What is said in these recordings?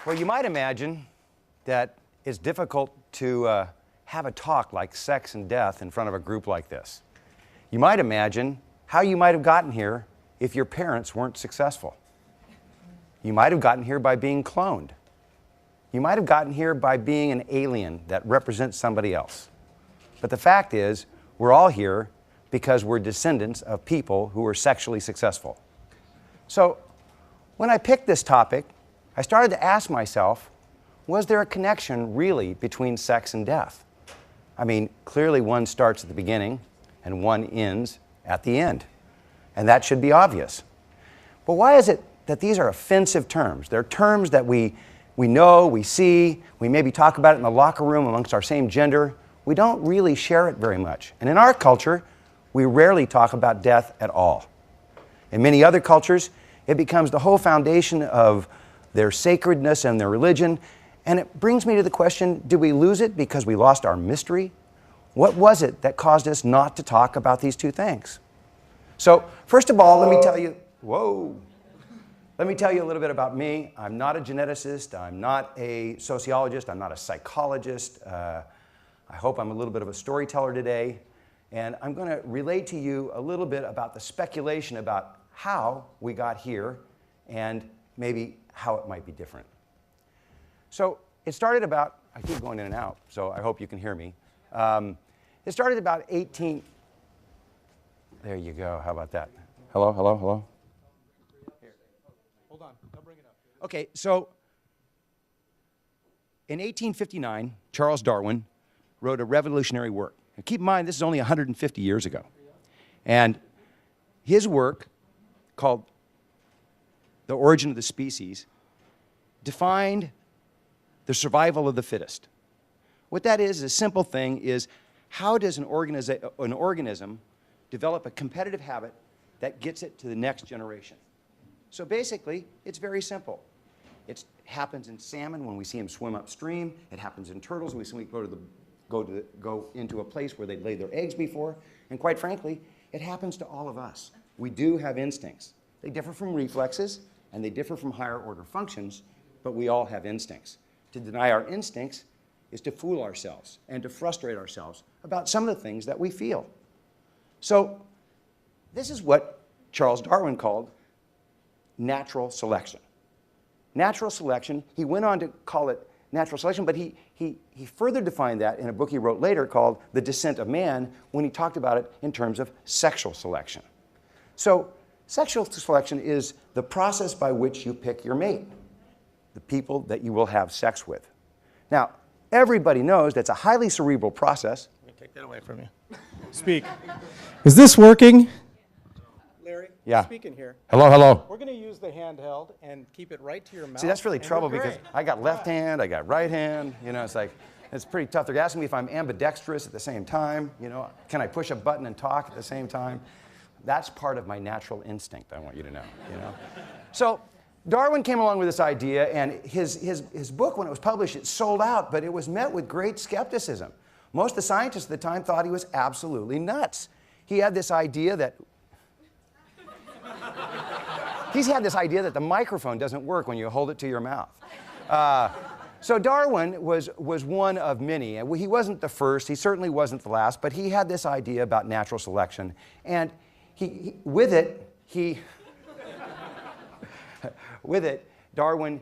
Well, you might imagine that it's difficult to have a talk like sex and death in front of a group like this. You might imagine how you might have gotten here if your parents weren't successful. You might have gotten here by being cloned. You might have gotten here by being an alien that represents somebody else. But the fact is, we're all here because we're descendants of people who were sexually successful. So, when I picked this topic, I started to ask myself, was there a connection really between sex and death? I mean, clearly one starts at the beginning and one ends at the end. And that should be obvious. But why is it that these are offensive terms? They're terms that we know, we see, we maybe talk about it in the locker room amongst our same gender. We don't really share it very much. And in our culture, we rarely talk about death at all. In many other cultures, it becomes the whole foundation of their sacredness and their religion. And it brings me to the question, did we lose it because we lost our mystery? What was it that caused us not to talk about these two things? So, first of all, let me tell you, let me tell you a little bit about me. I'm not a geneticist, I'm not a sociologist, I'm not a psychologist. I hope I'm a little bit of a storyteller today. And I'm going to relate to you a little bit about the speculation about how we got here and maybe how it might be different. So it started about, I keep going in and out, so I hope you can hear me. It started about 18, there you go, how about that? Hello, hello, hello? Here. Hold on, I'll bring it up. Okay, so in 1859, Charles Darwin wrote a revolutionary work. And keep in mind, this is only 150 years ago. And his work, called The Origin of the Species, defined the survival of the fittest. What that is a simple thing is, how does an organism develop a competitive habit that gets it to the next generation? So basically, it's very simple. It happens in salmon when we see them swim upstream. It happens in turtles when we see them go into a place where they laid their eggs before. And quite frankly, it happens to all of us. We do have instincts. They differ from reflexes, and they differ from higher order functions, but we all have instincts. To deny our instincts is to fool ourselves and to frustrate ourselves about some of the things that we feel. So this is what Charles Darwin called natural selection. Natural selection, he went on to call it natural selection, but he further defined that in a book he wrote later called The Descent of Man, when he talked about it in terms of sexual selection. So sexual selection is the process by which you pick your mate, the people that you will have sex with. Now, everybody knows that's a highly cerebral process. Let me take that away from you. Speak. Is this working? Larry, yeah. Speaking here. Hello, hello. We're going to use the handheld and keep it right to your mouth. See, that's really trouble because I got left hand, I got right hand. You know, it's pretty tough. They're asking me if I'm ambidextrous at the same time. You know, can I push a button and talk at the same time? That's part of my natural instinct, I want you to know. You know? So Darwin came along with this idea, and his book, when it was published, it sold out, but it was met with great skepticism. Most of the scientists at the time thought he was absolutely nuts. He had this idea that the microphone doesn't work when you hold it to your mouth. So Darwin was one of many. And he wasn't the first, he certainly wasn't the last, but he had this idea about natural selection. And with it, Darwin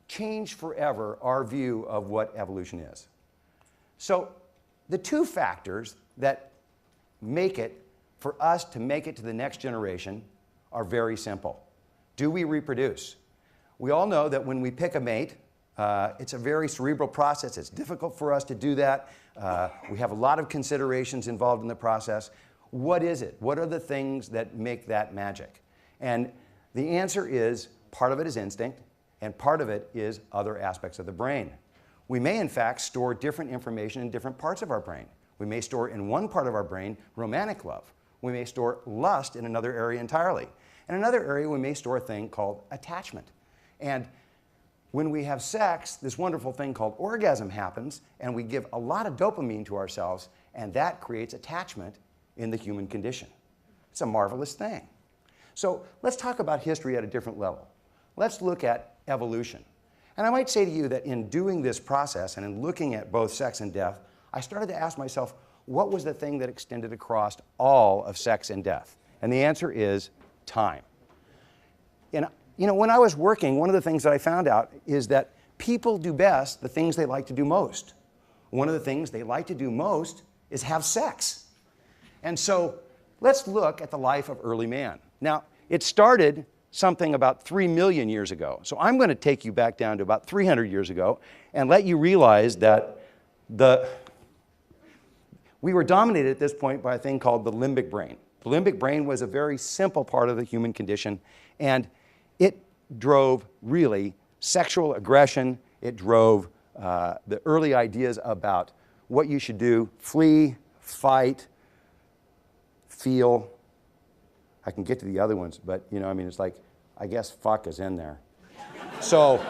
changed forever our view of what evolution is. So the two factors that make it for us to make it to the next generation are very simple. Do we reproduce? We all know that when we pick a mate, it's a very cerebral process. It's difficult for us to do that. We have a lot of considerations involved in the process. What is it? What are the things that make that magic? And the answer is, part of it is instinct, and part of it is other aspects of the brain. We may, in fact, store different information in different parts of our brain. We may store in one part of our brain romantic love. We may store lust in another area entirely. In another area, we may store a thing called attachment. And when we have sex, this wonderful thing called orgasm happens, and we give a lot of dopamine to ourselves, and that creates attachment in the human condition. It's a marvelous thing. So let's talk about history at a different level. Let's look at evolution. And I might say to you that in doing this process and in looking at both sex and death, I started to ask myself, what was the thing that extended across all of sex and death? And the answer is time. And when I was working, one of the things that I found out is that people do best the things they like to do most. One of the things they like to do most is have sex. And so let's look at the life of early man. Now, it started something about 3 million years ago. So I'm going to take you back down to about 300 years ago and let you realize that we were dominated at this point by a thing called the limbic brain. The limbic brain was a very simple part of the human condition, and it drove really sexual aggression. It drove the early ideas about what you should do: flee, fight, feel. I can get to the other ones, but it's like, I guess fuck is in there. So,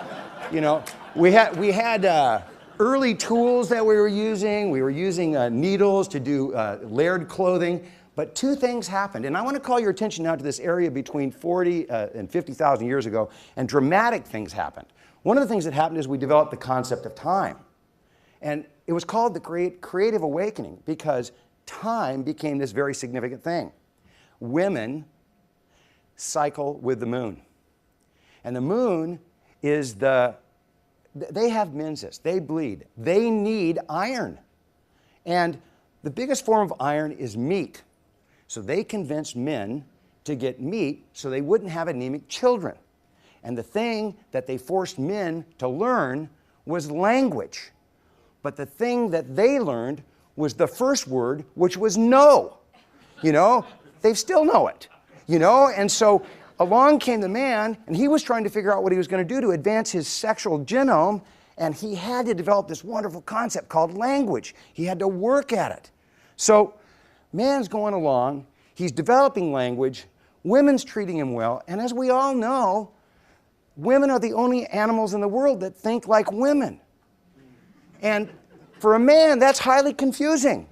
we had early tools that we were using. We were using needles to do layered clothing. But two things happened, and I want to call your attention now to this area between 40 and 50,000 years ago, and dramatic things happened. One of the things that happened is we developed the concept of time. And it was called the creative awakening because time became this very significant thing. Women cycle with the moon. And the moon is they have menses, they bleed, they need iron. And the biggest form of iron is meat. So they convinced men to get meat so they wouldn't have anemic children. And the thing that they forced men to learn was language. But the thing that they learned was the first word, which was no. They still know it. And so along came the man, and he was trying to figure out what he was going to do to advance his sexual genome, and he had to develop this wonderful concept called language. He had to work at it. So man's going along, he's developing language, women's treating him well, and as we all know, women are the only animals in the world that think like women. And for a man, that's highly confusing.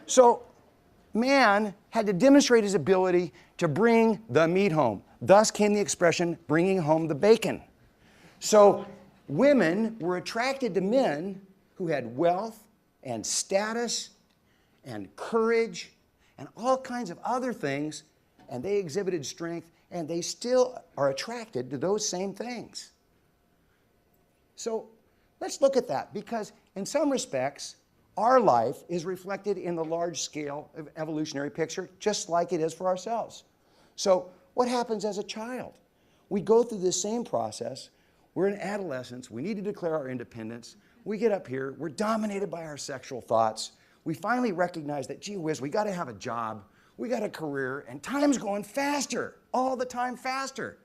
So man had to demonstrate his ability to bring the meat home. Thus came the expression, bringing home the bacon. So women were attracted to men who had wealth and status and courage and all kinds of other things, and they exhibited strength, and they still are attracted to those same things. So let's look at that, because in some respects, our life is reflected in the large scale of evolutionary picture, just like it is for ourselves. So what happens as a child? We go through this same process. We're in adolescence. We need to declare our independence. We get up here. We're dominated by our sexual thoughts. We finally recognize that, gee whiz, we got to have a job. We got a career, and time's going faster, all the time faster.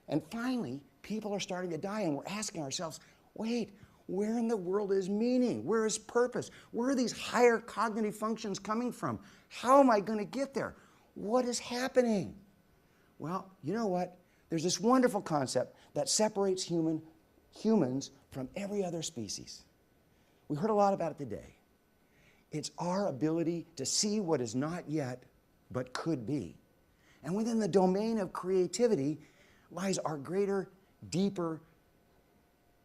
And finally, people are starting to die, and we're asking ourselves, wait, where in the world is meaning? Where is purpose? Where are these higher cognitive functions coming from? How am I going to get there? What is happening? Well, you know what? There's this wonderful concept that separates humans from every other species. We heard a lot about it today. It's our ability to see what is not yet, but could be. And within the domain of creativity lies our greater, deeper,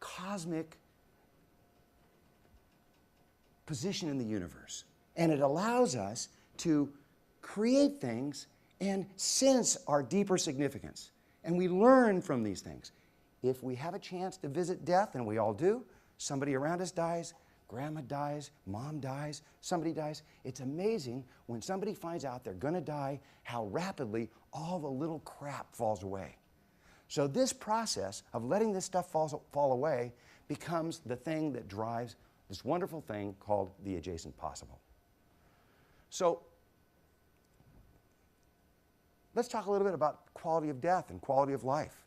cosmic position in the universe. And it allows us to create things and sense our deeper significance. And we learn from these things. If we have a chance to visit death, and we all do, somebody around us dies, grandma dies, mom dies, somebody dies. It's amazing when somebody finds out they're going to die, how rapidly all the little crap falls away. So this process of letting this stuff fall away becomes the thing that drives this wonderful thing called the adjacent possible. So let's talk a little bit about quality of death and quality of life.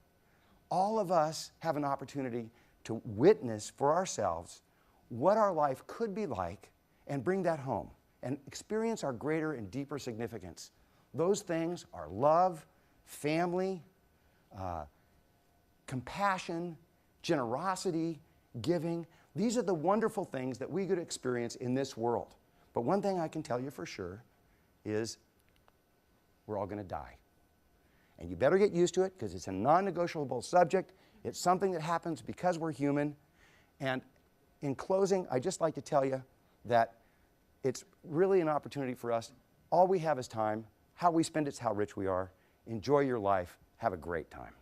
All of us have an opportunity to witness for ourselves what our life could be like and bring that home and experience our greater and deeper significance. Those things are love, family, compassion, generosity, giving. These are the wonderful things that we could experience in this world. But one thing I can tell you for sure is we're all going to die. And you better get used to it because it's a non-negotiable subject. It's something that happens because we're human. And in closing, I'd just like to tell you that it's really an opportunity for us. All we have is time. How we spend it's how rich we are. Enjoy your life. Have a great time.